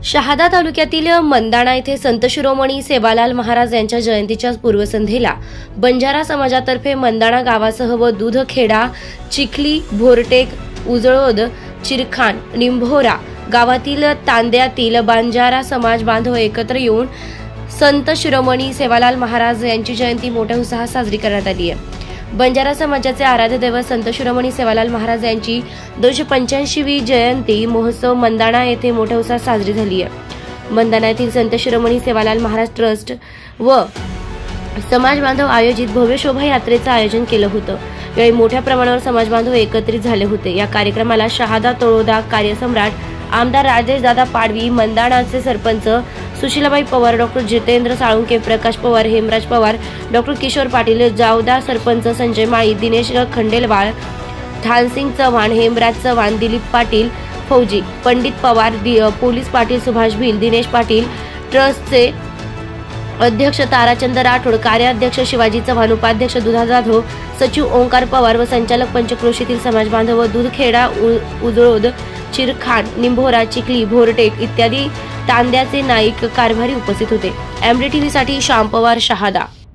शहादा तालुक्यातील मंदाणा येथे संत शिरोमणी सेवालाल महाराज यांच्या जयंतीच्या पूर्वसंध्येला बंजारा समाजातर्फे मंदाणा गावासह व दूधखेडा, चिखली, भोरटेक, उजळोद, चिरखान, निंभोरा गावातील तांड्यातील बंजारा समाज बांधव एकत्र येऊन संत शिरोमणी सेवालाल महाराज यांची जयंती मोठ्या उत्साहात साजरी करण्यात आली आहे। बंजारा समाजाचे आराध्य दैवत संत शिरोमणी सेवालाल महाराज यांची 285वी जयंती महोत्सव मंदाणा येथे मोठ्या उत्साहात साजरी झाली आहे। मंदाणा येथील संत शिरोमणी सेवालाल महाराज ट्रस्ट व समाज बांधव आयोजित भव्य शोभा यात्रेचं आयोजन केलं होतं। यावेळी मोठ्या प्रमाणावर समाज बांधव एकत्रित झाले होते। या कार्यक्रमाला शहादा तळोदा कार्यसम्राट आमदार राजेश दादा पाडवी, मंदाणाचे सरपंच सुशीलाबाई पवार, डॉक्टर जितेंद्र साळुंके, प्रकाश पवार, हेमराज पवार, डॉक्टर किशोर पाटील, जावदार सरपंच संजय माळी, दिनेश खंडेलवाल, थानसिंग चव्हाण, हेमराज चव्हाण, दिलीप पाटील फौजी, पंडित पवार, पोलीस पाटील सुभाष भिल, दिनेश पाटील, ट्रस्टचे अध्यक्ष ताराचंद राठोड, कार्याध्यक्ष शिवाजी चव्हाण, उपाध्यक्ष दुधा जाधव, सचिव ओंकार पवार व संचालक पंचक्रोशीतील समाज बांधव, दूधखेडा, उजळोद, चिरखान, निंभोरा, चिखली, भोरटेक इत्यादी तांड्याचे नाईक कारभारी उपस्थित होते। एमडी टीव्ही साठी श्याम पवार, शहादा।